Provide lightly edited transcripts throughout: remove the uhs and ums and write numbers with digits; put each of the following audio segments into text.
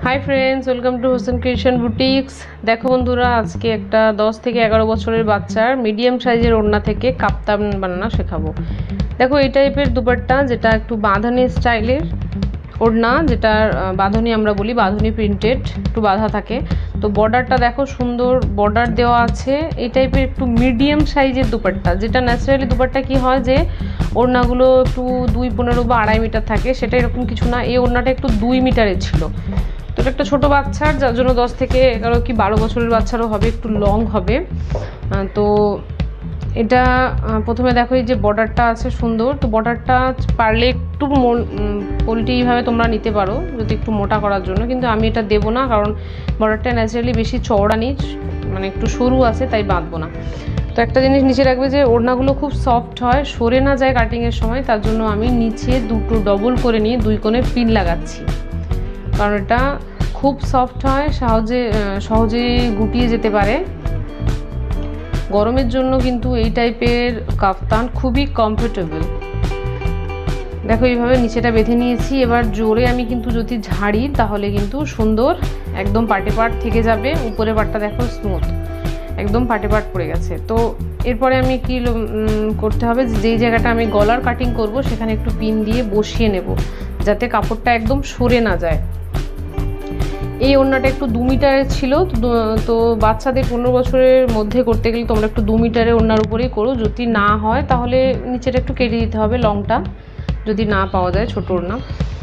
High friends welcome to Hossain Creation Boutiques. देखो बंधुरा आज के एक 10 থেকে 11 বছরের বাচ্চার মিডিয়াম সাইজের ওড়না থেকে কাপ্তান বানানো শেখাবো। দেখো এই টাইপের দুপাট্টা যেটা একটু বাঁধানি স্টাইলের ওড়না, যেটা বাঁধনি আমরা বলি, বাঁধনি প্রিন্টেড একটু বাঁধা থাকে। তো বর্ডারটা দেখো সুন্দর বর্ডার দেওয়া আছে। এই টাইপের একটু মিডিয়াম সাইজের দুপাট্টা, যেটা ন্যাচারালি দুপাট্টা কি হয় যে ওড়নাগুলো একটু 2.15 বা 2.5 মিটার থাকে, সেটা এরকম কিছু না। এই ওড়নাটা একটু 2 মিটারের ছিল। তো এটা একটা ছোটো বাচ্চার, যার জন্য 10 থেকে 11 কি 12 বছরের বাচ্চারও হবে, একটু লং হবে। তো এটা প্রথমে দেখো এই যে বর্ডারটা আছে সুন্দর। তো বর্ডারটা পারলে একটু পোলট্রি এইভাবে তোমরা নিতে পারো যদি একটু মোটা করার জন্য, কিন্তু আমি এটা দেবো না, কারণ বর্ডারটা ন্যাচারালি বেশি চওড়া নিচ, মানে একটু সরু আছে, তাই বাঁধবো না। তো একটা জিনিস নিচে রাখবে যে ওড়নাগুলো খুব সফট হয়, সরে না যায় কাটিংয়ের সময়, তার জন্য আমি নিচে দুটো ডবল করে নিয়ে 2 কোণে পিন লাগাচ্ছি, কারণ এটা খুব সফট হয়, সহজে গুটিয়ে যেতে পারে। গরমের জন্য কিন্তু এই টাইপের কাফতান খুবই কমফোর্টেবল। দেখো এইভাবে নিচেটা বেঁধে নিয়েছি। এবার জোরে আমি কিন্তু যদি ঝাড়ি তাহলে কিন্তু সুন্দর একদম পার্টে পার্ট থেকে যাবে। উপরে পার্টটা দেখো স্মুথ, একদম পার্টে পার্ট পড়ে গেছে। তো এরপরে আমি কি করতে হবে, যেই জায়গাটা আমি গলার কাটিং করব সেখানে একটু পিন দিয়ে বসিয়ে নেব, যাতে কাপড়টা একদম সরে না যায়। এই ওড়নাটা একটু 2 মিটারের ছিল। তো বাচ্চাদের 15 বছরের মধ্যে করতে গেলে তোমরা একটু 2 মিটারের ওড়নার উপরেই করো। যদি না হয় তাহলে নিচেটা একটু কেটে দিতে হবে, লংটা যদি না পাওয়া যায় ছোটো ওড়না।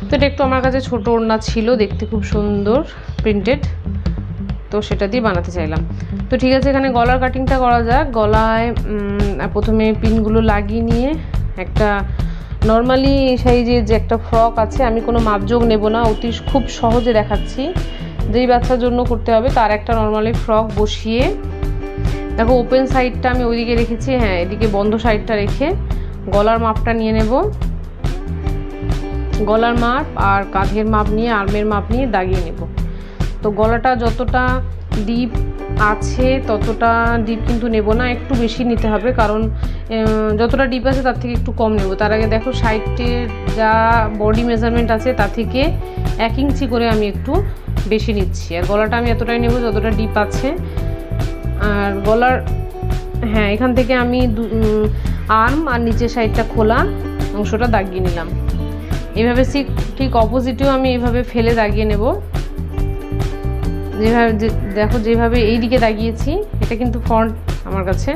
তো এটা একটু আমার কাছে ছোটো ওড়না ছিল, দেখতে খুব সুন্দর প্রিন্টেড, তো সেটা দিয়ে বানাতে চাইলাম। তো ঠিক আছে, এখানে গলার কাটিংটা করা যাক। গলায় প্রথমে পিনগুলো লাগিয়ে নিয়ে একটা নর্মালি সাইজের যে একটা ফ্রক আছে, আমি কোনো মাপজোগ নেব না, খুব সহজে দেখাচ্ছি। যেই বাচ্চার জন্য করতে হবে তার একটা নর্মালি ফ্রক বসিয়ে, দেখো ওপেন সাইডটা আমি ওইদিকে রেখেছি, হ্যাঁ এদিকে বন্ধ সাইডটা রেখে গলার মাপটা নিয়ে নেব। গলার মাপ আর কাঁধের মাপ নিয়ে, আর্মের মাপ নিয়ে দাগিয়ে নেব। তো গলাটা যতটা ডিপ আছে ততটা ডিপ কিন্তু নেব না, একটু বেশি নিতে হবে, কারণ যতটা ডিপ আছে তার থেকে একটু কম নেব। তার আগে দেখো সাইডের যা বডি মেজারমেন্ট আছে তার থেকে 1 ইঞ্চি করে আমি একটু বেশি নিচ্ছি। আর গলাটা আমি এতটাই নেব যতটা ডিপ আছে। আর গলার হ্যাঁ এখান থেকে আমি আর্ম আর নিচের সাইডটা খোলা অংশটা দাগিয়ে নিলাম। এইভাবে ঠিক অপোজিটেও আমি এইভাবে ফেলে দাগিয়ে নেব। যেভাবে দেখো যেভাবে এই দিকে দাগিয়েছি, এটা কিন্তু ফ্রন্ট আমার কাছে,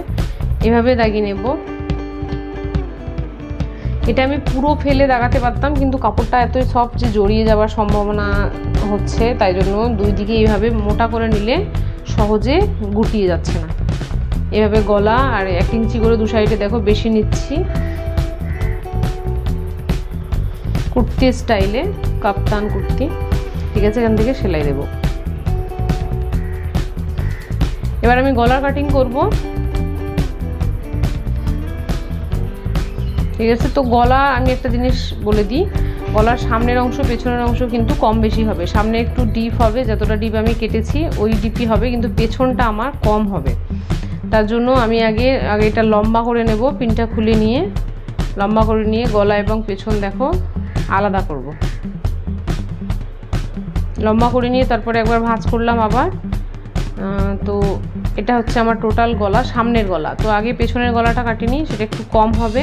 এভাবে দাগিয়ে নেব। এটা আমি পুরো ফেলে দাগাতে পারতাম, কিন্তু কাপড়টা এতই সফট যে জড়িয়ে যাওয়ার সম্ভাবনা হচ্ছে, তাই জন্য 2 দিকে এইভাবে মোটা করে নিলে সহজে গুটিয়ে যাচ্ছে না। এভাবে গলা আর 1 ইঞ্চি করে 2 সাইডে দেখো বেশি নিচ্ছি। কুর্তি স্টাইলে কাপ্তান কুর্তি, ঠিক আছে, এখান থেকে সেলাই দেব। এবার আমি গলার কাটিং করব, ঠিক আছে। তো গলা আমি একটা জিনিস বলে দিই, গলার সামনের অংশ পেছনের অংশ কিন্তু কম বেশি হবে। সামনে একটু ডিপ হবে, যতটা ডিপ আমি কেটেছি ওই ডিপই হবে, কিন্তু পেছনটা আমার কম হবে। তার জন্য আমি আগে এটা লম্বা করে নেব, পিনটা খুলে নিয়ে লম্বা করে নিয়ে গলা এবং পেছন দেখো আলাদা করব। লম্বা করে নিয়ে তারপরে একবার ভাঁজ করলাম আবার। তো এটা হচ্ছে আমার টোটাল গলা, সামনের গলা। তো আগে পেছনের গলাটা কাটিনি, সেটা একটু কম হবে।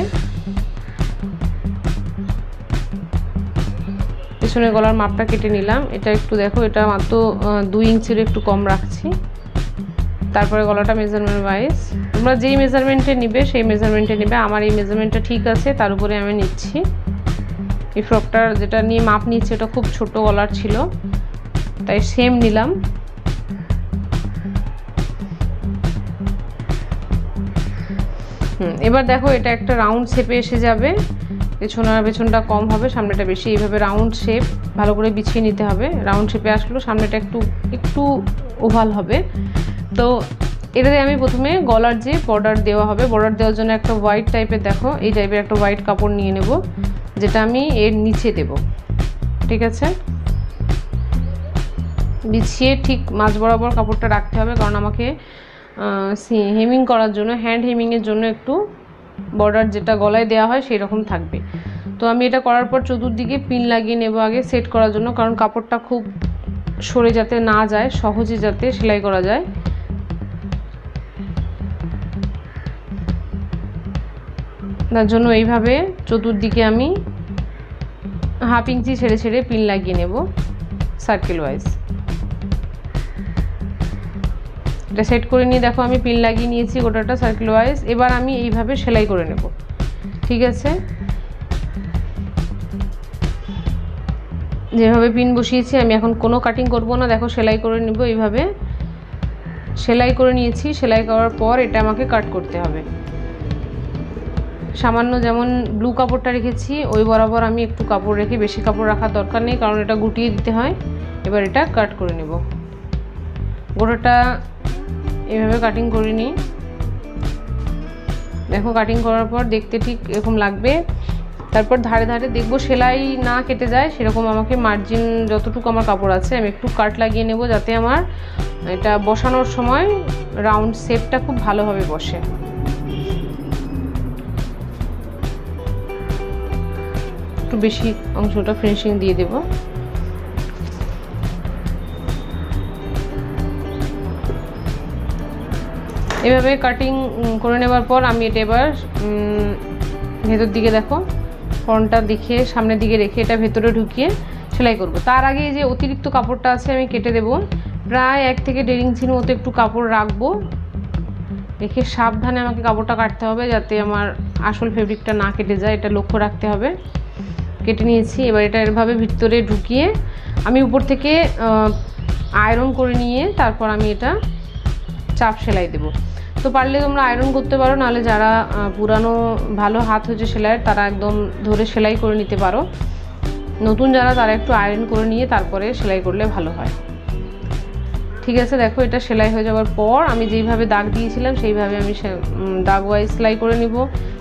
পেছনের গলার মাপটা কেটে নিলাম। এটা একটু দেখো, এটা মাত্র 2 ইঞ্চির একটু কম রাখছি। তারপরে গলাটা মেজারমেন্ট ওয়াইজ তোমরা যেই মেজারমেন্টে নিবে সেই মেজারমেন্টে নিবে। আমার এই মেজারমেন্টটা ঠিক আছে, তার উপরে আমি নিচ্ছি। এই ফ্রকটার যেটা নিয়ে মাপ নিচ্ছে এটা খুব ছোট গলার ছিল, তাই সেম নিলাম। এবার দেখো এটা একটা রাউন্ড শেপে এসে যাবে, পেছনটা কম হবে, সামনেটা বেশি। এইভাবে রাউন্ড শেপ ভালো করে বিছিয়ে নিতে হবে। রাউন্ড শেপে আসলো, সামনেটা একটু ওভাল হবে। তো এটাতে আমি প্রথমে গলার যে বর্ডার দেওয়া হবে, বর্ডার দেওয়ার জন্য একটা হোয়াইট টাইপের দেখো এই টাইপের একটা হোয়াইট কাপড় নিয়ে নেব, যেটা আমি এর নিচে দেব, ঠিক আছে। বিছিয়ে ঠিক মাঝ বরাবর কাপড়টা রাখতে হবে, কারণ আমাকে হেমিং করার জন্য, হ্যান্ড হেমিংয়ের জন্য একটু বর্ডার যেটা গলায় দেওয়া হয় সেই রকম থাকবে। তো আমি এটা করার পর চতুর্দিকে পিন লাগিয়ে নেব আগে সেট করার জন্য, কারণ কাপড়টা খুব সরে যাতে না যায়, সহজে যাতে সেলাই করা যায়। তার জন্য এইভাবে চতুর্দিকে আমি 1/2 ইঞ্চি ছেড়ে ছেড়ে পিন লাগিয়ে নেব সার্কেল ওয়াইজ। এটা সেট করে নিয়ে দেখো আমি পিন লাগিয়ে নিয়েছি গোটাটা সার্কেল ওয়াইজ। এবার আমি এইভাবে সেলাই করে নেব, ঠিক আছে। যেভাবে পিন বসিয়েছি আমি এখন কোনো কাটিং করব না, দেখো সেলাই করে নেব। এইভাবে সেলাই করে নিয়েছি, সেলাই করার পর এটা আমাকে কাট করতে হবে। সামান্য যেমন ব্লু কাপড়টা রেখেছি ওই বরাবর আমি একটু কাপড় রেখে, বেশি কাপড় রাখার দরকার নেই কারণ এটা গুটিয়ে দিতে হয়। এবার এটা কাট করে নেব, গোটাটা এভাবে কাটিং করে নিই। দেখো কাটিং করার পর দেখতে ঠিক এরকম লাগবে। তারপর ধারে ধারে দেখবো সেলাই না কেটে যায়, সেরকম আমাকে মার্জিন যতটুকু আমার কাপড় আছে আমি একটু কাট লাগিয়ে নেব, যাতে আমার এটা বসানোর সময় রাউন্ড শেপটা খুব ভালোভাবে বসে। একটু বেশি অংশটা ফিনিশিং দিয়ে দেব। এভাবে কাটিং করে নেবার পর আমি এটা এবার ভেতর দিকে দেখো ফ্রন্টটা দেখে সামনের দিকে রেখে এটা ভেতরে ঢুকিয়ে সেলাই করব। তার আগে যে অতিরিক্ত কাপড়টা আছে আমি কেটে দেব, প্রায় 1 থেকে 1.5 ইঞ্চির মতো একটু কাপড় রাখবো, রেখে সাবধানে আমাকে কাপড়টা কাটতে হবে যাতে আমার আসল ফেব্রিকটা না কেটে যায়, এটা লক্ষ্য রাখতে হবে। কেটে নিয়েছি, এবার এটা এভাবে ভিতরে ঢুকিয়ে আমি উপর থেকে আয়রন করে নিয়ে তারপর আমি এটা চাপ সেলাই দেব। তো পারলে তোমরা আয়রন করতে পারো, নাহলে যারা পুরানো ভালো হাত হয়েছে সেলাইয়ের তারা একদম ধরে সেলাই করে নিতে পারো। নতুন যারা তারা একটু আয়রন করে নিয়ে তারপরে সেলাই করলে ভালো হয়, ঠিক আছে। দেখো এটা সেলাই হয়ে যাওয়ার পর আমি যেইভাবে দাগ দিয়েছিলাম সেইভাবে আমি দাগ ওয়াইজ সেলাই করে নিব,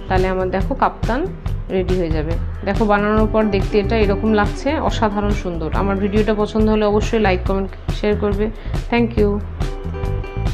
তাহলে আমার দেখো কাপ্তান রেডি হয়ে যাবে। দেখো বানানোর পর দেখতে এটা এরকম লাগছে, অসাধারণ সুন্দর। আমার ভিডিওটা পছন্দ হলে অবশ্যই লাইক, কমেন্ট, শেয়ার করবে। Thank you.